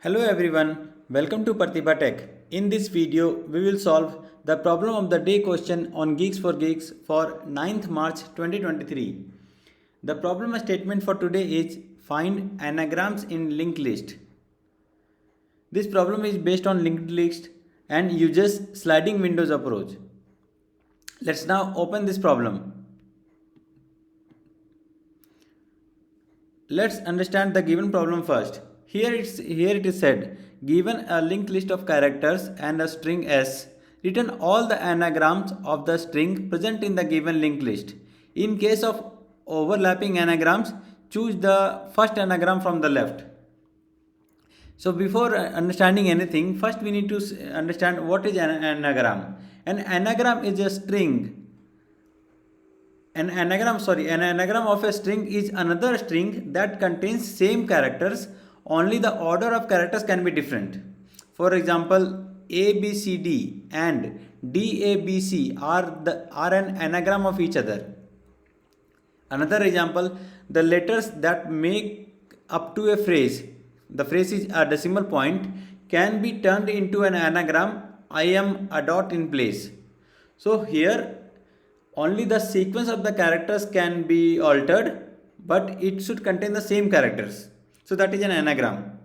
Hello everyone, welcome to Pratibha Tech. In this video, we will solve the problem of the day question on Geeks for Geeks for 9th March 2023. The problem statement for today is find anagrams in linked list. This problem is based on linked list and uses sliding windows approach. Let's now open this problem. Let's understand the given problem first. Here it is said, given a linked list of characters and a string S, return all the anagrams of the string present in the given linked list. In case of overlapping anagrams, choose the first anagram from the left. So before understanding anything, first we need to understand what is an anagram. An anagram is a string. An anagram of a string is another string that contains same characters, only the order of characters can be different. For example, ABCD and DABC are an anagram of each other. Another example, the letters that make up to a phrase, the phrase is a decimal point, can be turned into an anagram, I am a dot in place. So here only the sequence of the characters can be altered, but it should contain the same characters. So that is an anagram.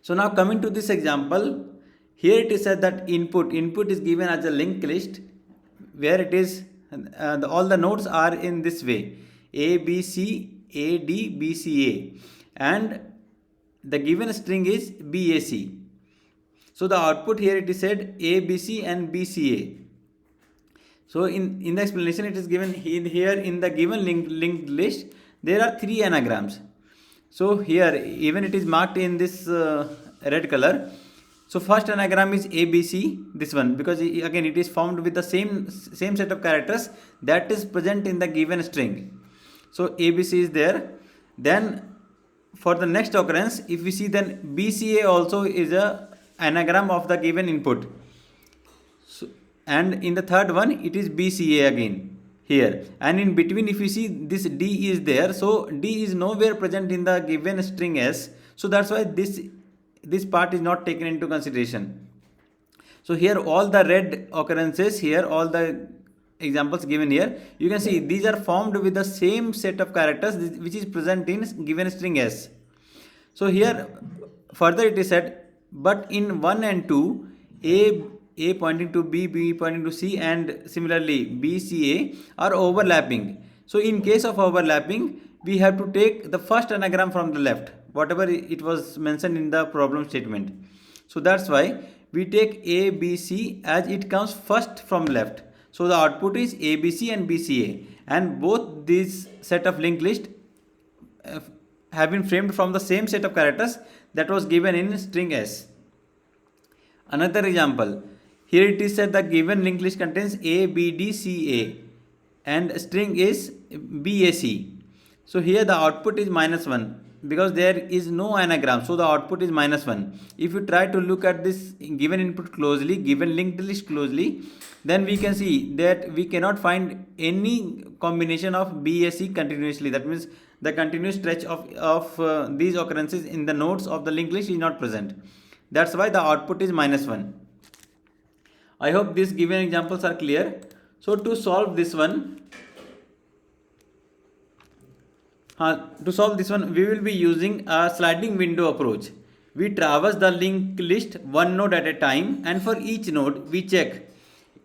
So now coming to this example, here it is said that input is given as a linked list where it is all the nodes are in this way, A, B, C, A, D, B, C, A, and the given string is BAC. So the output here it is said ABC and BCA. So in the explanation it is given here in the given linked list there are three anagrams. So here even it is marked in this red color. So first anagram is ABC, this one, because again it is formed with the same set of characters that is present in the given string. So ABC is there. Then for the next occurrence, if we see, then BCA also is a anagram of the given input. So, and in the third one it is BCA again here, and in between if you see this D is there, so D is nowhere present in the given string S, so that's why this part is not taken into consideration. So here all the red occurrences here, all the examples given here, you can see these are formed with the same set of characters which is present in given string S. So here further it is said, but in 1 and 2 A pointing to B, B pointing to C, and similarly B, C, A are overlapping. So in case of overlapping, we have to take the first anagram from the left, whatever it was mentioned in the problem statement. So that's why we take A, B, C as it comes first from left. So the output is ABC and BCA, and both these set of linked list have been framed from the same set of characters that was given in string S. Another example, here it is said that given linked list contains A, B, D, C, A and string is BAC. So here the output is -1 because there is no anagram, so the output is -1. If you try to look at this given input closely, given linked list closely, then we can see that we cannot find any combination of BAC continuously. That means the continuous stretch of these occurrences in the nodes of the linked list is not present. That's why the output is -1. I hope these given examples are clear. So to solve this one, we will be using a sliding window approach. We traverse the linked list one node at a time, and for each node we check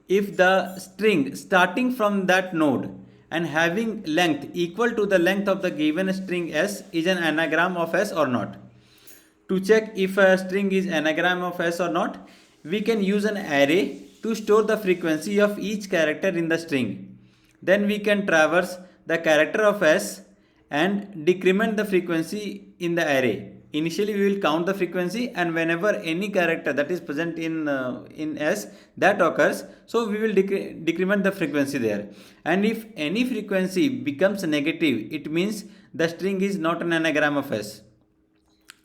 if the string starting from that node and having length equal to the length of the given string S is an anagram of S or not. To check if a string is anagram of S or not, we can use an array to store the frequency of each character in the string. Then we can traverse the character of S and decrement the frequency in the array. Initially we will count the frequency, and whenever any character that is present in S that occurs, so we will decrement the frequency there. And if any frequency becomes negative, it means the string is not an anagram of S.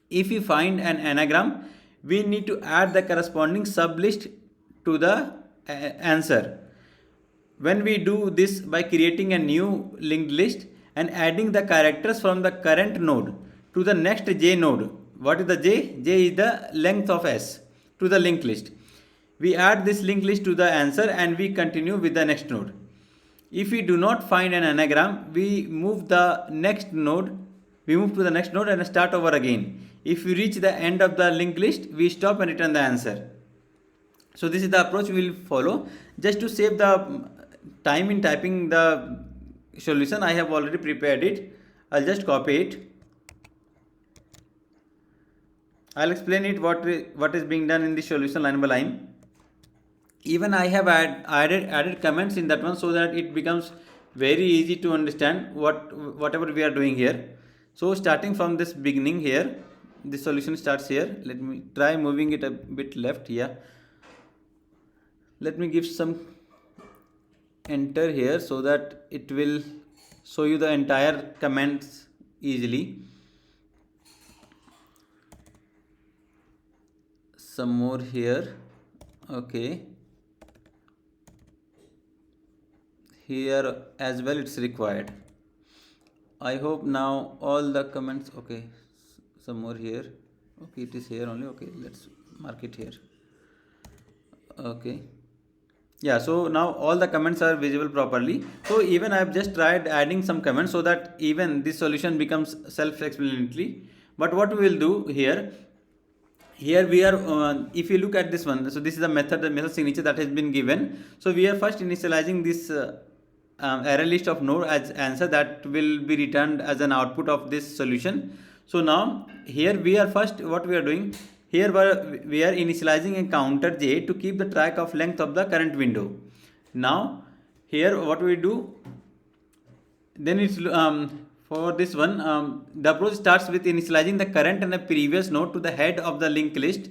If we find an anagram, we need to add the corresponding sublist to the answer. When we do this by creating a new linked list and adding the characters from the current node to the next J node what is the j? J is the length of s to the linked list. We add this linked list to the answer and we continue with the next node. If we do not find an anagram, we move the next node. We move to the next node and start over again. If we reach the end of the linked list, we stop and return the answer. So this is the approach we will follow. Just to save the time in typing the solution, I have already prepared it. I'll just copy it. I'll explain it what is being done in the solution line by line. Even I have added comments in that one so that it becomes very easy to understand whatever we are doing here. So starting from this beginning here, the solution starts here. Let me try moving it a bit left here. Let me give some enter here so that it will show you the entire comments easily. Some more here. Okay. Here as well it's required. I hope now all the comments. Okay, some more here. Okay, it is here only. Okay, let's mark it here. Okay, yeah, so now all the comments are visible properly. So even I have just tried adding some comments so that even this solution becomes self-explanatory. But what we will do here we are if you look at this one, so this is the method signature that has been given. So we are first initializing this array list of node as answer that will be returned as an output of this solution. So now here we are first, what we are doing here, we are initializing a counter j to keep the track of length of the current window. Now here what we do, then it's for this one, the approach starts with initializing the current and the previous node to the head of the linked list,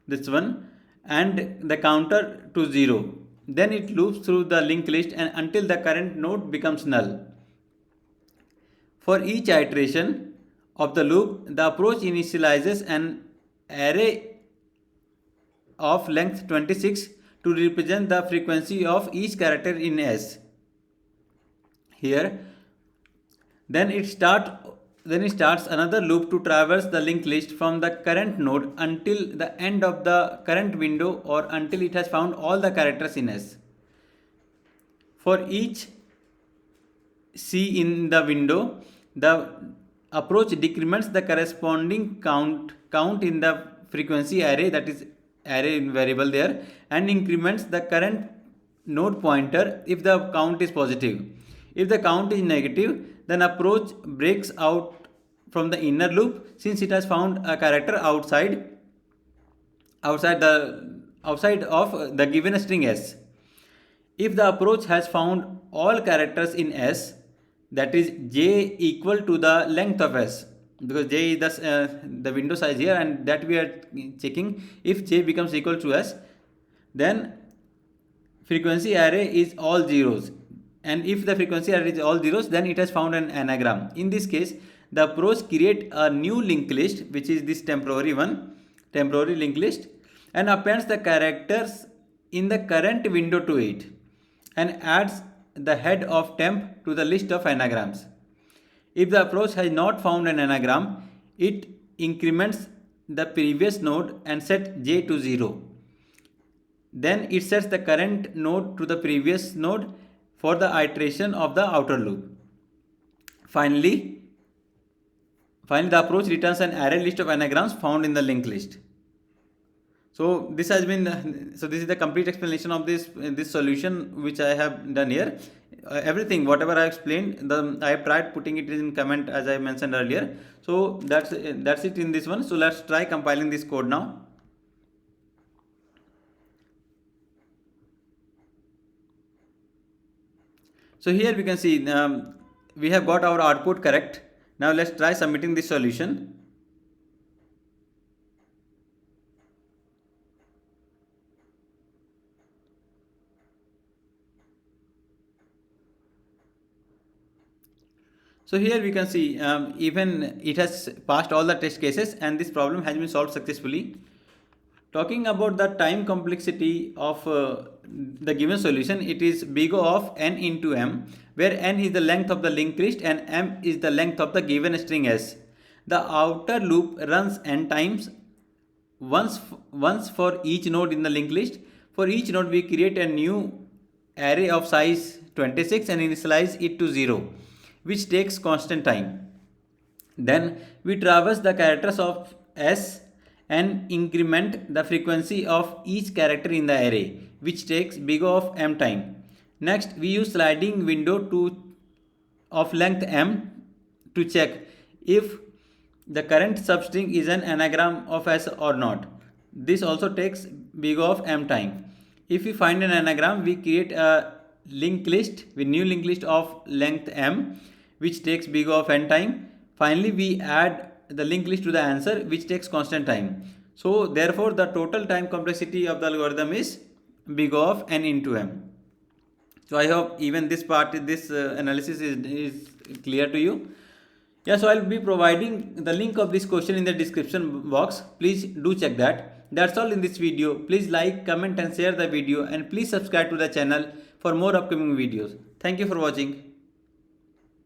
this one, and the counter to 0. Then it loops through the linked list and until the current node becomes null. For each iteration of the loop, the approach initializes an array of length 26 to represent the frequency of each character in S. Here, then it starts another loop to traverse the linked list from the current node until the end of the current window or until it has found all the characters in S. For each C in the window, the approach decrements the corresponding count in the frequency array, that is array variable there, and increments the current node pointer if the count is positive. If the count is negative, then approach breaks out from the inner loop since it has found a character outside of the given string S. If the approach has found all characters in S, that is j equal to the length of S, because j is the window size here and that we are checking. If j becomes equal to S, then frequency array is all zeros. And if the frequency array is all zeros, then it has found an anagram. In this case, the approach creates a new linked list, which is this temporary linked list, and appends the characters in the current window to it, and adds the head of temp to the list of anagrams. If the approach has not found an anagram, it increments the previous node and sets j to 0. Then it sets the current node to the previous node for the iteration of the outer loop. Finally, the approach returns an array list of anagrams found in the linked list. So this is the complete explanation of this solution which I have done here. Everything whatever I explained, I have tried putting it in comment as I mentioned earlier. So that's it in this one. So let's try compiling this code now. So here we can see we have got our output correct. Now let's try submitting this solution. So here we can see even it has passed all the test cases and this problem has been solved successfully. Talking about the time complexity of the given solution, it is big O of n into m, where n is the length of the linked list and m is the length of the given string S. The outer loop runs n times, once for each node in the linked list. For each node, we create a new array of size 26 and initialize it to 0, which takes constant time. Then we traverse the characters of S and increment the frequency of each character in the array, which takes big O of m time. Next, we use sliding window of length m to check if the current substring is an anagram of S or not. This also takes big O of m time. If we find an anagram, we create a linked list with new linked list of length m, which takes big O of n time. Finally, we add the linked list to the answer, which takes constant time. So therefore, the total time complexity of the algorithm is big O of n into m. So I hope even this analysis is clear to you. Yeah, so I'll be providing the link of this question in the description box. Please do check that. That's all in this video. Please like, comment and share the video, and please subscribe to the channel for more upcoming videos. Thank you for watching.